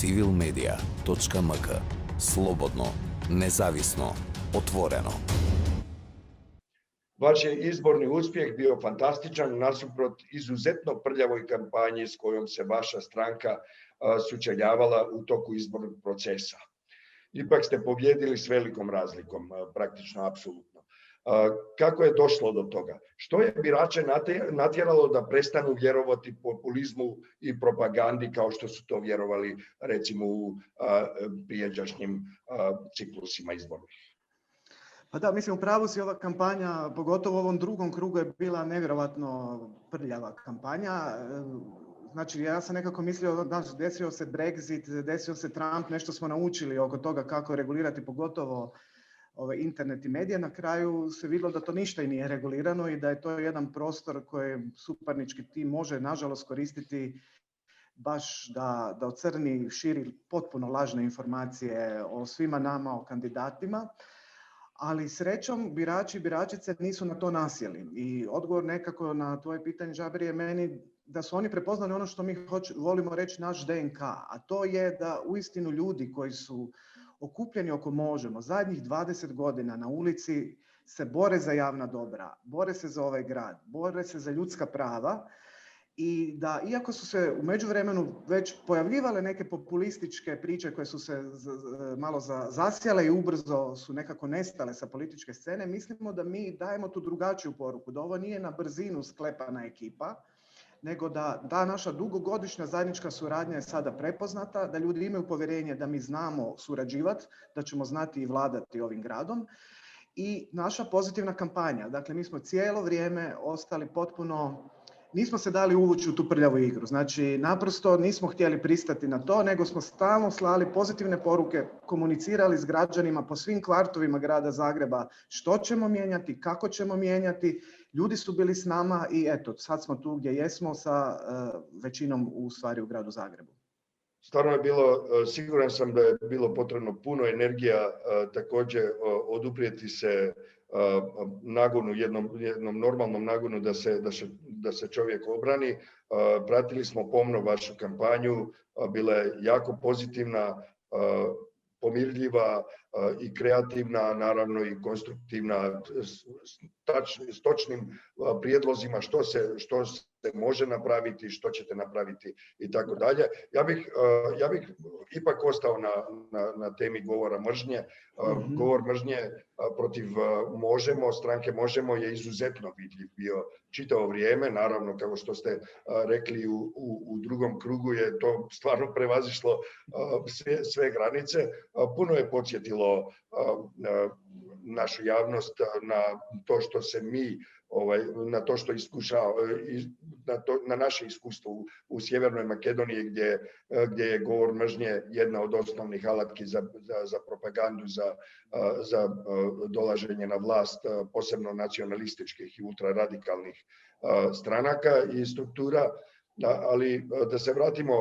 civilmedia.mk. Slobodno, nezavisno, otvoreno. Vaš je izborni uspjeh bio fantastičan nasuprot izuzetno prljavoj kampanji s kojom se vaša stranka sučeljavala u toku izbornog procesa. Ipak ste pobjedili s velikom razlikom, praktično apsolutno. Kako je došlo do toga? Što je birače natjeralo da prestanu vjerovati populizmu i propagandi kao što su to vjerovali recimo u prijašnjim ciklusima izbornih? Pa da, mislim, u pravu si, ova kampanja, pogotovo u ovom drugom krugu, je bila nevjerovatno prljava kampanja. Znači, ja sam nekako mislio, desio se Brexit, desio se Trump, nešto smo naučili oko toga kako regulirati, pogotovo internet i medije. Na kraju se vidjelo da to ništa i nije regulirano i da je to jedan prostor koji suparnički tim može, nažalost, koristiti baš da ocrni, širi potpuno lažne informacije o svima nama, o kandidatima. Ali srećom, birači i biračice nisu na to nasjeli. I odgovor nekako na tvoje pitanje, Žabir, je meni da su oni prepoznali ono što mi volimo reći naš DNK, a to je da uistinu ljudi koji su okupljeni oko Možemo zadnjih 20 godina na ulici se bore za javna dobra, bore se za ovaj grad, bore se za ljudska prava i da iako su se u međuvremenu već pojavljivale neke populističke priče koje su se malo zasjale i ubrzo su nekako nestale sa političke scene, mislimo da mi dajemo tu drugačiju poruku, da ovo nije na brzinu sklepana ekipa, nego da ta naša dugogodišnja zajednička suradnja je sada prepoznata, da ljudi imaju povjerenje da mi znamo surađivati, da ćemo znati i vladati ovim gradom. I naša pozitivna kampanja. Dakle, mi smo cijelo vrijeme ostali potpuno, nismo se dali uvući u tu prljavu igru. Znači, naprosto nismo htjeli pristati na to, nego smo stalno slali pozitivne poruke, komunicirali s građanima po svim kvartovima grada Zagreba što ćemo mijenjati, kako ćemo mijenjati. Ljudi su bili s nama i eto, sad smo tu gdje jesmo sa većinom u stvari u gradu Zagrebu. Stvarno je bilo, siguran sam da je bilo potrebno puno energija, također oduprijeti se nagonu, jednom normalnom nagonu da se čovjek obrani. Pratili smo pomno vašu kampanju, bila je jako pozitivna, pomirljiva i kreativna, naravno i konstruktivna, s točnim prijedlozima što se može napraviti, što ćete napraviti i tako dalje. Ja bih ipak ostao na temi govora mržnje. Govor mržnje protiv Možemo, stranke Možemo je izuzetno vidljiv bio čitavo vrijeme. Naravno, kao što ste rekli, u drugom krugu je to stvarno prevazišlo sve granice. Puno je podsjetilo našu javnost na to što se mi, na to što na naše iskustvo u Sjevernoj Makedoniji gdje je govor mržnje jedna od osnovnih alatki za propagandu, za dolaženje na vlast, posebno nacionalističkih i ultraradikalnih stranaka i struktura. Ali da se vratimo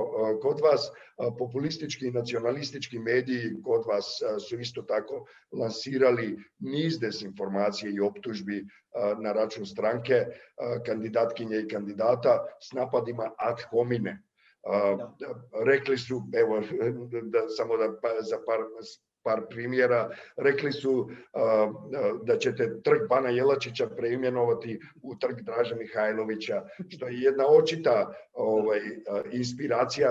kod vas, populistički i nacionalistički mediji kod vas su isto tako lansirali niz dezinformacije i optužbi na račun stranke, kandidatkinje i kandidata s napadima ad homine. Rekli su, evo, samo za par primjera, rekli su da ćete trg Bana Jelačića preimenovati u trg Draže Mihajlovića, što je jedna očita inspiracija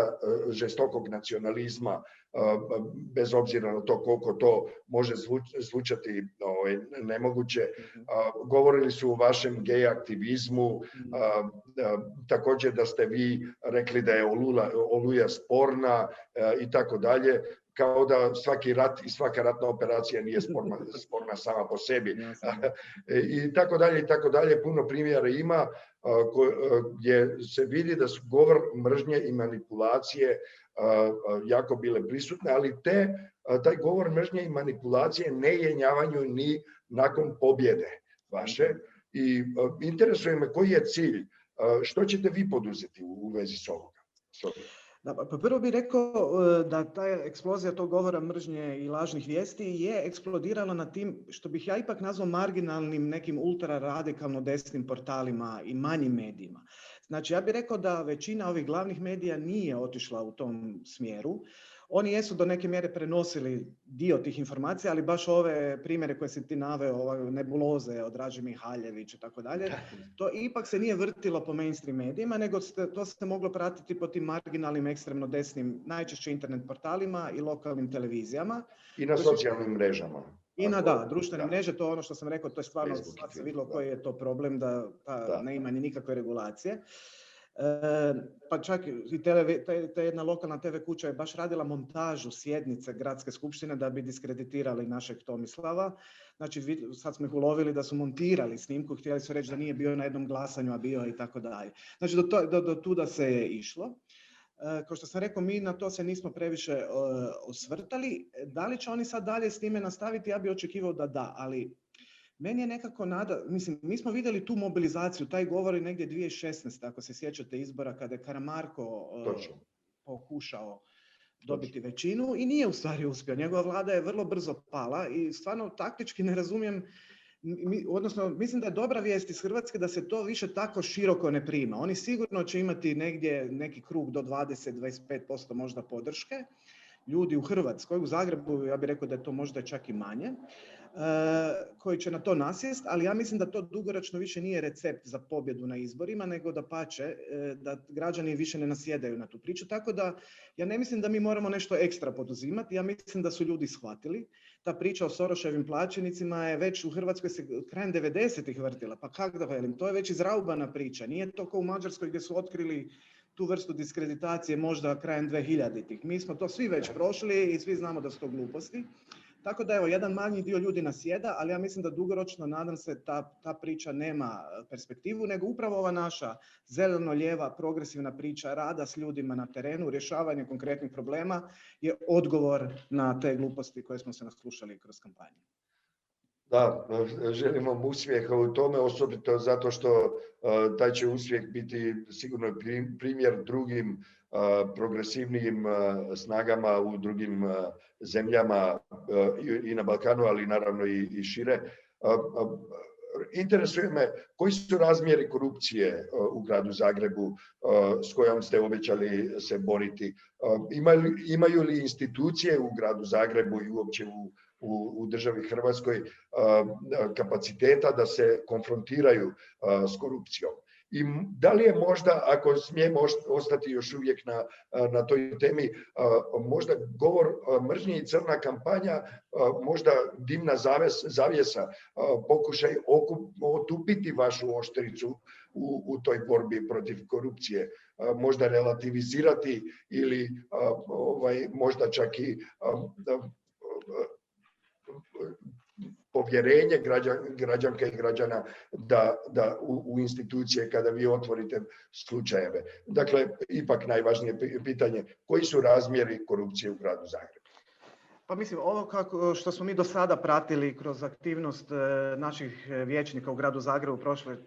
žestokog nacionalizma, bez obzira na to koliko to može zvučati nemoguće. Govorili su o vašem gej aktivizmu, također da ste vi rekli da je Oluja sporna i tako dalje, kao da svaki rat i svaka ratna operacija nije sporna sama po sebi. I tako dalje, puno primjera ima gdje se vidi da su govor mržnje i manipulacije jako bile prisutne, ali taj govor mržnje i manipulacije ne jenjavanju ni nakon pobjede vaše. I interesuje me koji je cilj, što ćete vi poduzeti u vezi s ovoga? Pa prvo bih rekao da ta eksplozija tog govora mržnje i lažnih vijesti je eksplodirala na tim, što bih ja ipak nazvao marginalnim nekim ultraradikalno desnim portalima i manjim medijima. Znači, ja bih rekao da većina ovih glavnih medija nije otišla u tom smjeru. Oni jesu do neke mjere prenosili dio tih informacija, ali baš ove primjere koje si ti naveo, nebuloze od Draže Mihaljević i tako dalje, to ipak se nije vrtilo po mainstream medijima, nego to se moglo pratiti po tim marginalnim, ekstremno desnim, najčešće internet portalima i lokalnim televizijama. I na socijalnim mrežama. I na društvene mreže, to je ono što sam rekao, to je stvarno, sad se vidjelo koji je to problem, da ne ima ni nikakve regulacije. Pa čak i ta jedna lokalna TV kuća je baš radila montažu sjednice gradske skupštine da bi diskreditirali našeg Tomislava. Znači, sad smo ih ulovili da su montirali snimku, htjeli su reći da nije bio na jednom glasanju, a bio i tako dalje. Znači, do tuda se je išlo. Kao što sam rekao, mi na to se nismo previše osvrtali. Da li će oni sad dalje s time nastaviti? Ja bih očekivao da da, ali meni je nekako nada, mislim, mi smo vidjeli tu mobilizaciju, taj govor je negdje 2016. ako se sjećate izbora kada je Karamarko pokušao dobiti većinu i nije u stvari uspio. Njegova vlada je vrlo brzo pala i stvarno taktički ne razumijem, odnosno mislim da je dobra vijest iz Hrvatske da se to više tako široko ne prima. Oni sigurno će imati negdje neki krug do 20-25% možda podrške. Ljudi u Hrvatskoj, u Zagrebu, ja bih rekao da je to možda čak i manje, koji će na to nasjest, ali ja mislim da to dugoročno više nije recept za pobjedu na izborima, nego da pače, da građani više ne nasjedaju na tu priču. Tako da ja ne mislim da mi moramo nešto ekstra poduzimati, ja mislim da su ljudi shvatili. Ta priča o Soroševim plaćenicima je već u Hrvatskoj se krajem 90-ih vrtila, pa kako da velim, to je već izraubana priča. Nije to kao u Mađarskoj gdje su otkrili tu vrstu diskreditacije možda krajem 2000-ih. Mi smo to svi već prošli i svi znamo da su to gluposti. Tako da evo, jedan manji dio ljudi nasjeda, ali ja mislim da dugoročno, nadam se, ta priča nema perspektivu, nego upravo ova naša zeleno-lijeva progresivna priča rada s ljudima na terenu, rješavanje konkretnih problema je odgovor na te gluposti koje smo se naslušali kroz kampanju. Da, želimo mu uspjeha u tome, osobito zato što taj će uspjeh biti sigurno primjer drugim progresivnijim snagama u drugim zemljama i na Balkanu, ali naravno i šire. Interesuje me koji su razmjeri korupcije u gradu Zagrebu s kojom ste obećali se boriti. Imaju li institucije u gradu Zagrebu i uopće u državi Hrvatskoj kapaciteta da se konfrontiraju s korupcijom? I da li je možda, ako smijemo ostati još uvijek na toj temi, možda govor mržnje i crna kampanja, možda dimna zavjesa, pokušaj otupiti vašu oštricu u toj borbi protiv korupcije, možda relativizirati ili možda čak i povjerenje građanka i građana da u institucije kada vi otvorite slučajeve. Dakle, ipak najvažnije pitanje, koji su razmjeri korupcije u gradu Zagrebu? Pa mislim, ovo što smo mi do sada pratili kroz aktivnost naših vijećnika u gradu Zagrebu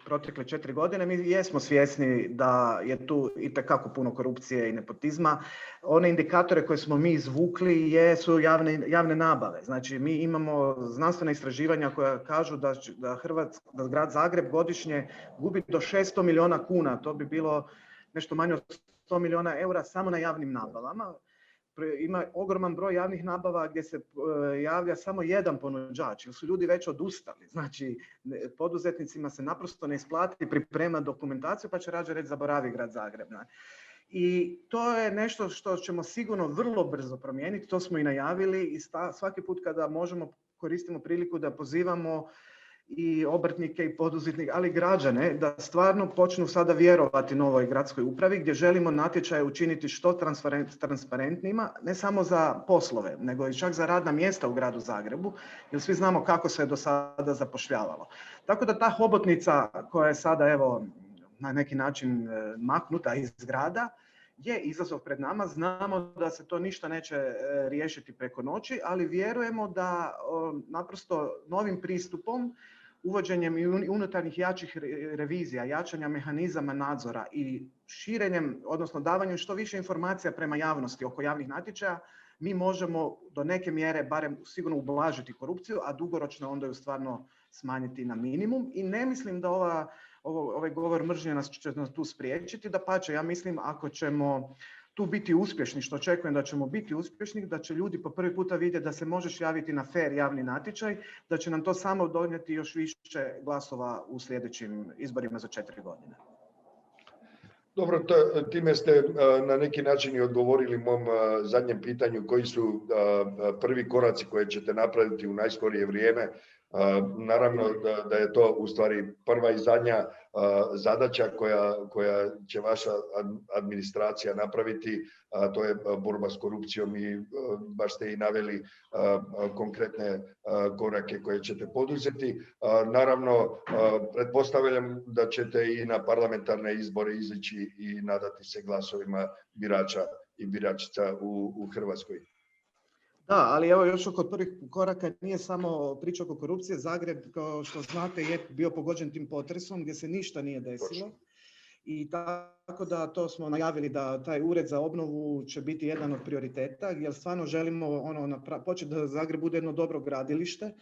protekle 4 godine, mi jesmo svjesni da je tu itekako puno korupcije i nepotizma. One indikatore koje smo mi izvukli jesu javne nabave. Znači, mi imamo znanstvena istraživanja koja kažu da grad Zagreb godišnje gubi do 600 milijuna kuna. To bi bilo nešto manje od 100 milijuna eura samo na javnim nabavama. Ima ogroman broj javnih nabava gdje se javlja samo jedan ponuđač, jer su ljudi već odustali. Znači, poduzetnicima se naprosto ne isplati pripremati dokumentaciju, pa će rađe reći zaboravi grad Zagreb. I to je nešto što ćemo sigurno vrlo brzo promijeniti, to smo i najavili i svaki put kada možemo koristimo priliku da pozivamo i obrtnike i poduzetnike, ali i građane da stvarno počnu sada vjerovati novoj gradskoj upravi gdje želimo natječaje učiniti što transparentnijima, ne samo za poslove, nego i čak za radna mjesta u gradu Zagrebu, jer svi znamo kako se je do sada zapošljavalo. Tako da ta hobotnica koja je sada evo na neki način maknuta iz grada je izazov pred nama. Znamo da se to ništa neće riješiti preko noći, ali vjerujemo da naprosto novim pristupom, uvođenjem i unutarnjih jačih revizija, jačanja mehanizama nadzora i širenjem, odnosno davanjem što više informacija prema javnosti oko javnih natječaja, mi možemo do neke mjere barem sigurno ublažiti korupciju, a dugoročno onda ju stvarno smanjiti na minimum. I ne mislim da ovaj govor mržnje će nas tu spriječiti. Dapače, ja mislim ako ćemo tu biti uspješni, što očekujem da ćemo biti uspješni, da će ljudi po prvi puta vidjeti da se možeš javiti na fair javni natječaj, da će nam to samo donijeti još više glasova u sljedećim izborima za 4 godine. Dobro, time ste na neki način i odgovorili mom zadnjem pitanju koji su prvi koraci koje ćete napraviti u najskorije vrijeme. Naravno da je to u stvari prva i zadnja zadaća koja će vaša administracija napraviti, to je borba s korupcijom i baš ste i naveli konkretne korake koje ćete poduzeti. Naravno, pretpostavljam da ćete i na parlamentarne izbore izići i nadati se glasovima birača i biračica u Hrvatskoj. Da, ali evo još oko prvih koraka nije samo priča oko korupcije. Zagreb, kao što znate, je bio pogođen tim potresom gdje se ništa nije desilo. I tako da to smo najavili da taj ured za obnovu će biti jedan od prioriteta, jer stvarno želimo početi da Zagreb bude jedno dobro gradilište.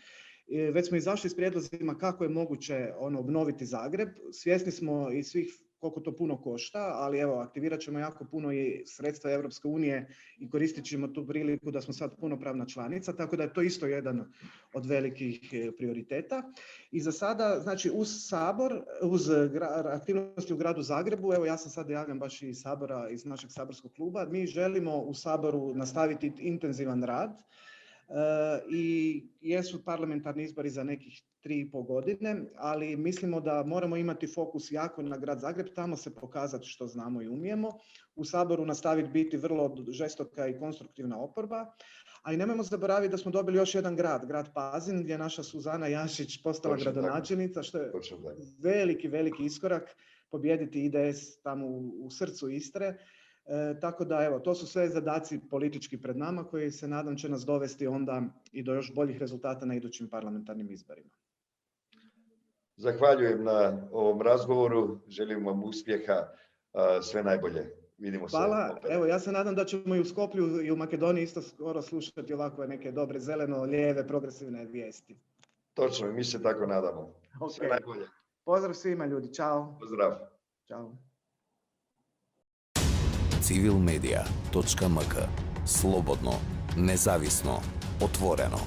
Već smo izašli s prijedlozima kako je moguće obnoviti Zagreb. Svjesni smo i svih koliko to puno košta, ali evo, aktivirat ćemo jako puno i sredstva Europske unije i koristit ćemo tu priliku da smo sad punopravna članica, tako da je to isto jedan od velikih prioriteta. I za sada, znači uz Sabor, uz aktivnosti u gradu Zagrebu, evo ja sam sad javljam baš iz Sabora, iz našeg saborskog kluba, mi želimo u Saboru nastaviti intenzivan rad i jesu parlamentarni izbori za nekih 3,5 godine, ali mislimo da moramo imati fokus jako na grad Zagreb, tamo se pokazati što znamo i umijemo. U Saboru nastaviti biti vrlo žestoka i konstruktivna oporba, a i nemojmo zaboraviti da smo dobili još jedan grad Pazin, gdje je naša Suzana Jašić postala gradonačelnica, što je veliki iskorak, pobijediti IDS tamo u srcu Istre. Tako da evo, to su sve zadaci politički pred nama koji se nadam će nas dovesti onda i do još boljih rezultata na idućim parlamentarnim izborima. Zahvaljujem na ovom razgovoru, želim vam uspjeha, sve najbolje. Vidimo se. Hvala, evo ja se nadam da ćemo i u Skoplju i u Makedoniji isto skoro slušati ovakve neke dobre zeleno-lijeve progresivne vijesti. Točno, mi se tako nadamo. Okay. Sve najbolje. Pozdrav svima ljudi, čao. Pozdrav. Ćao. civilmedia.mk. Slobodno, nezavisno, otvoreno.